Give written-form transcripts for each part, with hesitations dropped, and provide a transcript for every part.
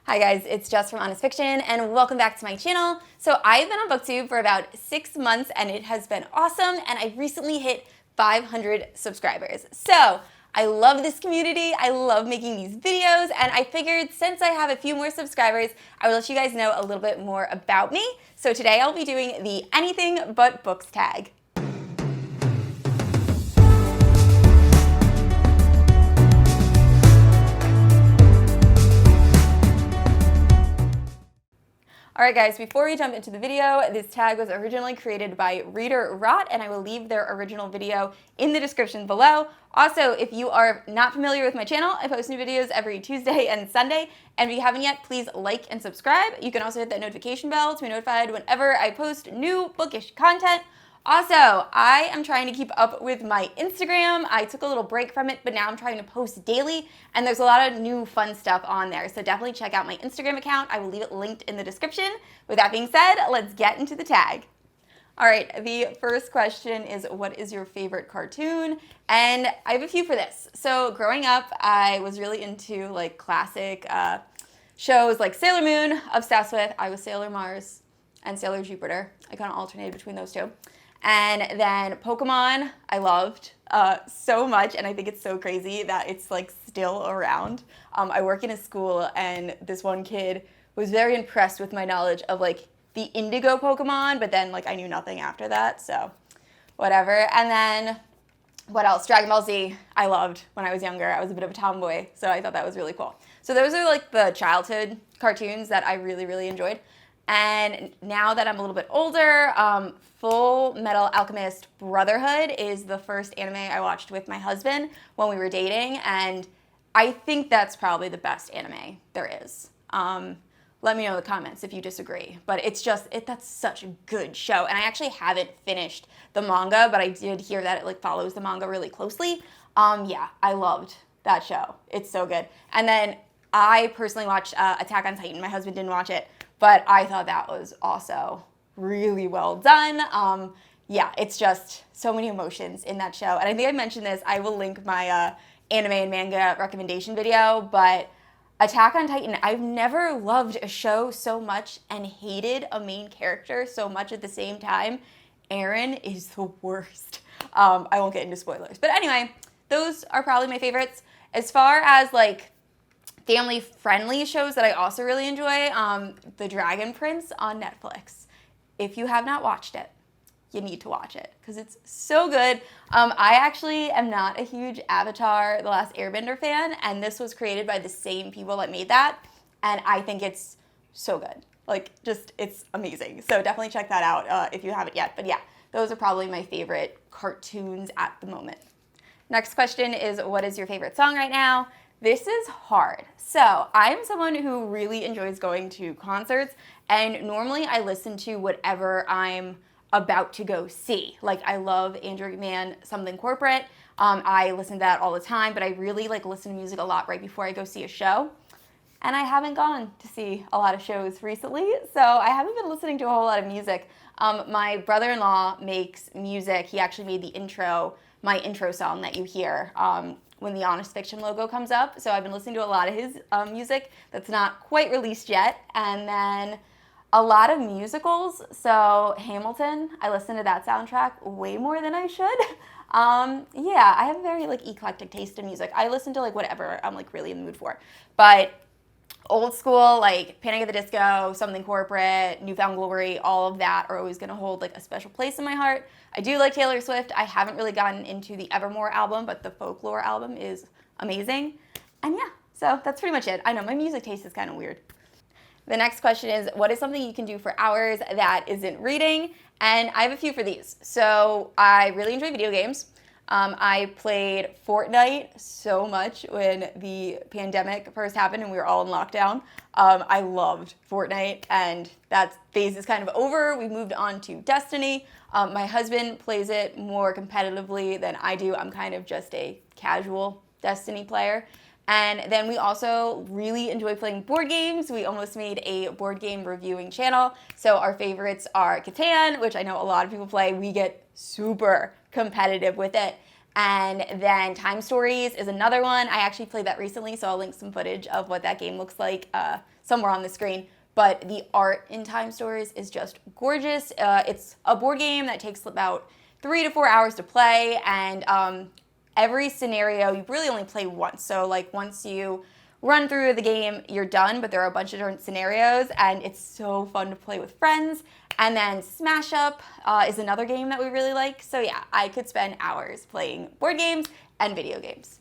Hi guys, it's Jess from Honest Fiction and welcome back to my channel. So I've been on BookTube for about 6 months and it has been awesome, and I recently hit 500 subscribers. So I love this community, I love making these videos, and I figured since I have a few more subscribers, I will let you guys know a little bit more about me. So today I'll be doing the anything but books tag. Alright guys, before we jump into the video, this tag was originally created by Reader Rot, and I will leave their original video in the description below. Also, if you are not familiar with my channel, I post new videos every Tuesday and Sunday, and if you haven't yet, please like and subscribe. You can also hit that notification bell to be notified whenever I post new bookish content. Also, I am trying to keep up with my Instagram. I took a little break from it, but now I'm trying to post daily, and there's a lot of new fun stuff on there. So definitely check out my Instagram account. I will leave it linked in the description. With that being said, let's get into the tag. All right, the first question is, what is your favorite cartoon? And I have a few for this. So growing up, I was really into like classic shows like Sailor Moon, obsessed with. I was Sailor Mars and Sailor Jupiter. I kind of alternated between those two. And then Pokemon, I loved so much, and I think it's so crazy that it's like still around. I work in a school, and this one kid was very impressed with my knowledge of like the indigo Pokemon, but then like I knew nothing after that, so whatever. And then what else? Dragon Ball Z, I loved when I was younger. I was a bit of a tomboy, so I thought that was really cool. So those are like the childhood cartoons that I really, really enjoyed. And now that I'm a little bit older, Full Metal Alchemist Brotherhood is the first anime I watched with my husband when we were dating, and I think that's probably the best anime there is. Let me know in the comments if you disagree, but it's just, that's such a good show, and I actually haven't finished the manga, but I did hear that it like follows the manga really closely. Yeah, I loved that show. It's so good. And then I personally watched Attack on Titan. My husband didn't watch it, but I thought that was also really well done. Yeah, it's just so many emotions in that show. And I think I mentioned this. I will link my anime and manga recommendation video, but Attack on Titan, I've never loved a show so much and hated a main character so much at the same time. Eren is the worst. I won't get into spoilers. But anyway, those are probably my favorites. As far as like family-friendly shows that I also really enjoy, The Dragon Prince on Netflix. If you have not watched it, you need to watch it because it's so good. I actually am not a huge Avatar: The Last Airbender fan, and this was created by the same people that made that, and I think it's so good. Like, just, it's amazing. So definitely check that out if you haven't yet. But yeah, those are probably my favorite cartoons at the moment. Next question is, what is your favorite song right now? This is hard. So I'm someone who really enjoys going to concerts, and normally I listen to whatever I'm about to go see. Like, I love Andrew McMahon, Something Corporate. I listen to that all the time, but I really like listen to music a lot right before I go see a show. And I haven't gone to see a lot of shows recently, so I haven't been listening to a whole lot of music. My brother-in-law makes music. He actually made my intro song that you hear when the Honest Fiction logo comes up. So I've been listening to a lot of his music that's not quite released yet. And then a lot of musicals. So Hamilton, I listen to that soundtrack way more than I should. Yeah, I have a very like eclectic taste in music. I listen to like whatever I'm like really in the mood for. But old school, like Panic at the Disco, Something Corporate, New Found Glory, all of that are always gonna hold like a special place in my heart. I do like Taylor Swift. I haven't really gotten into the Evermore album, but the Folklore album is amazing. And yeah, so that's pretty much it. I know my music taste is kind of weird. The next question is, what is something you can do for hours that isn't reading? And I have a few for these. So I really enjoy video games. I played Fortnite so much when the pandemic first happened and we were all in lockdown. I loved Fortnite, and that phase is kind of over. We moved on to Destiny. My husband plays it more competitively than I do. I'm kind of just a casual Destiny player. And then we also really enjoy playing board games. We almost made a board game reviewing channel. So our favorites are Catan, which I know a lot of people play. We get super competitive with it. And then Time Stories is another one. I actually played that recently, so I'll link some footage of what that game looks like somewhere on the screen. But the art in Time Stories is just gorgeous. It's a board game that takes about 3 to 4 hours to play, and every scenario you really only play once. So like once you run through the game, you're done, but there are a bunch of different scenarios, and it's so fun to play with friends. And then Smash Up is another game that we really like. So yeah, I could spend hours playing board games and video games.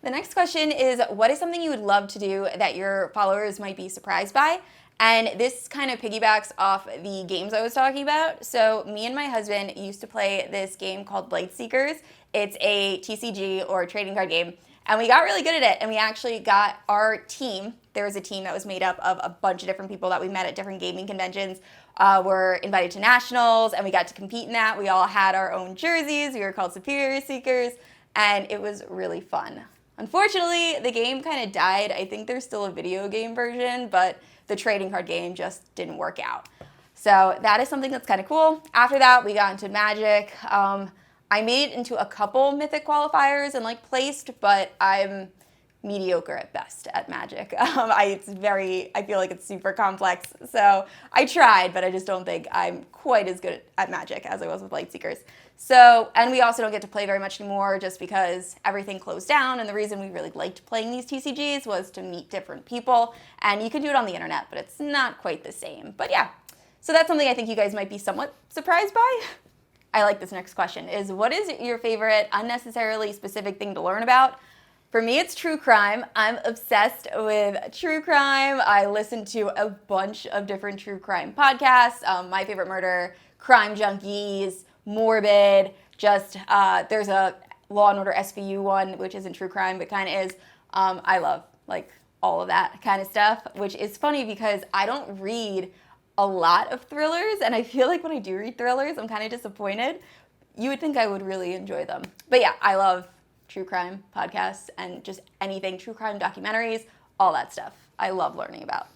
The next question is, what is something you would love to do that your followers might be surprised by? And this kind of piggybacks off the games I was talking about. So me and my husband used to play this game called Lightseekers. It's a TCG or trading card game. And we got really good at it, and we actually got our team. There was a team that was made up of a bunch of different people that we met at different gaming conventions. Were invited to nationals, and we got to compete in that. We all had our own jerseys. We were called Superior Seekers, and it was really fun. Unfortunately, the game kind of died. I think there's still a video game version, but the trading card game just didn't work out. So that is something that's kind of cool. After that, we got into Magic. I made it into a couple Mythic qualifiers and like placed, but I'm mediocre at best at Magic. I feel like it's super complex. So I tried, but I just don't think I'm quite as good at Magic as I was with Lightseekers. So, and we also don't get to play very much anymore just because everything closed down. And the reason we really liked playing these TCGs was to meet different people. And you can do it on the internet, but it's not quite the same. But yeah, so that's something I think you guys might be somewhat surprised by. I like this next question, is what is your favorite unnecessarily specific thing to learn about? For me, it's true crime. I'm obsessed with true crime. I listen to a bunch of different true crime podcasts. My Favorite Murder, Crime Junkies, Morbid, there's a Law and Order SVU one, which isn't true crime, but kind of is. I love like all of that kind of stuff, which is funny because I don't read a lot of thrillers, and I feel like when I do read thrillers, I'm kind of disappointed. You would think I would really enjoy them. But yeah, I love true crime podcasts and just anything, true crime documentaries, all that stuff. I love learning about.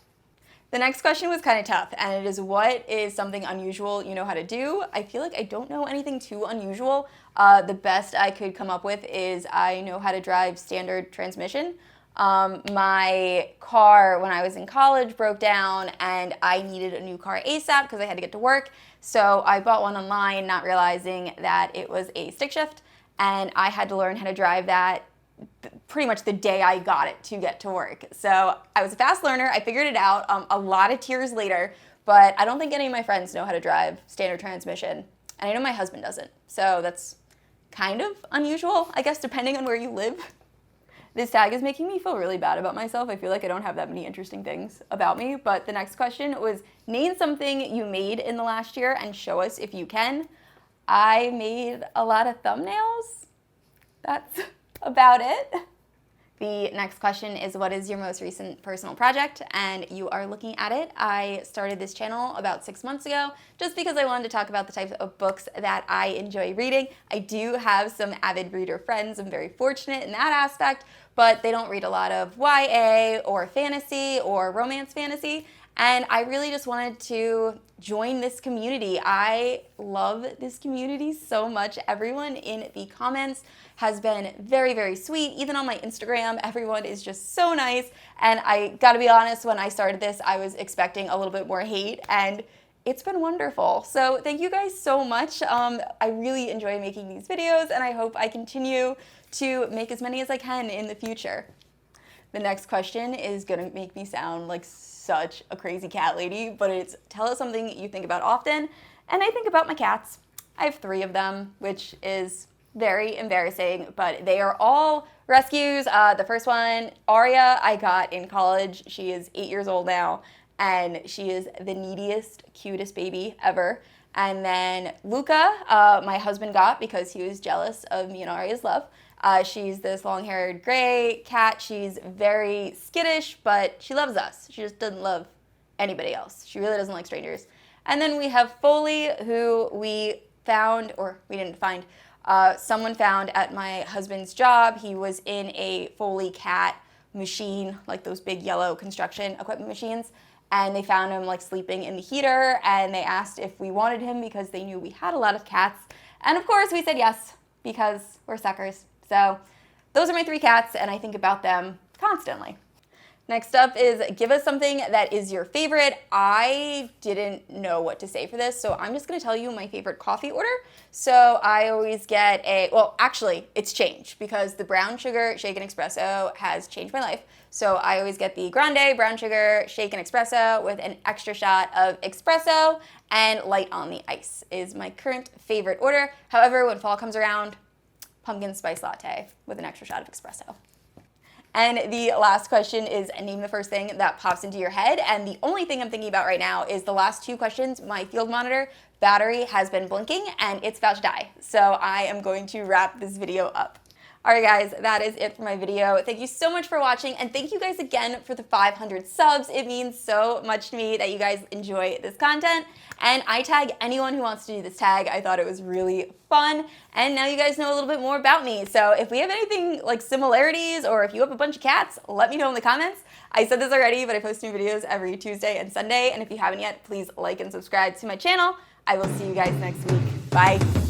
The next question was kind of tough, and it is, what is something unusual you know how to do? I feel like I don't know anything too unusual. The best I could come up with is I know how to drive standard transmission. My car when I was in college broke down, and I needed a new car ASAP because I had to get to work. So I bought one online, not realizing that it was a stick shift, and I had to learn how to drive that pretty much the day I got it to get to work. So I was a fast learner. I figured it out a lot of years later, but I don't think any of my friends know how to drive standard transmission, and I know my husband doesn't. So that's kind of unusual, I guess, depending on where you live. This tag is making me feel really bad about myself. I feel like I don't have that many interesting things about me. But the next question was, name something you made in the last year and show us if you can. I made a lot of thumbnails. That's about it. The next question is, what is your most recent personal project? And you are looking at it. I started this channel about 6 months ago just because I wanted to talk about the types of books that I enjoy reading. I do have some avid reader friends. I'm very fortunate in that aspect, but they don't read a lot of YA or fantasy or romance fantasy. And I really just wanted to join this community. I love this community so much. Everyone in the comments has been very, very sweet. Even on my Instagram, everyone is just so nice. And I gotta be honest, when I started this, I was expecting a little bit more hate, and it's been wonderful. So thank you guys so much. I really enjoy making these videos, and I hope I continue to make as many as I can in the future. The next question is gonna make me sound like such a crazy cat lady, but it's, tell us something you think about often. And I think about my cats. I have 3 of them, which is very embarrassing, but they are all rescues. The first one, Aria, I got in college. She is 8 years old now, and she is the neediest, cutest baby ever. And then Luca, my husband got because he was jealous of me and Aria's love. She's this long-haired gray cat. She's very skittish, but she loves us. She just doesn't love anybody else. She really doesn't like strangers. And then we have Foley, who we found, or we didn't find, someone found at my husband's job. He was in a Foley cat machine, like those big yellow construction equipment machines, and they found him like sleeping in the heater, and they asked if we wanted him because they knew we had a lot of cats. And of course we said yes, because we're suckers. So those are my 3 cats, and I think about them constantly. Next up is give us something that is your favorite. I didn't know what to say for this, so I'm just gonna tell you my favorite coffee order. So I always get well, actually, it's changed because the brown sugar shaken espresso has changed my life. So I always get the grande brown sugar shaken espresso with an extra shot of espresso and light on the ice is my current favorite order. However, when fall comes around, pumpkin spice latte with an extra shot of espresso. And the last question is name the first thing that pops into your head. And the only thing I'm thinking about right now is the last 2 questions. My field monitor battery has been blinking and it's about to die. So I am going to wrap this video up. All right, guys, that is it for my video. Thank you so much for watching, and thank you guys again for the 500 subs. It means so much to me that you guys enjoy this content, and I tag anyone who wants to do this tag. I thought it was really fun, and now you guys know a little bit more about me. So if we have anything like similarities, or if you have a bunch of cats, let me know in the comments. I said this already, but I post new videos every Tuesday and Sunday, and if you haven't yet, please like and subscribe to my channel. I will see you guys next week. Bye.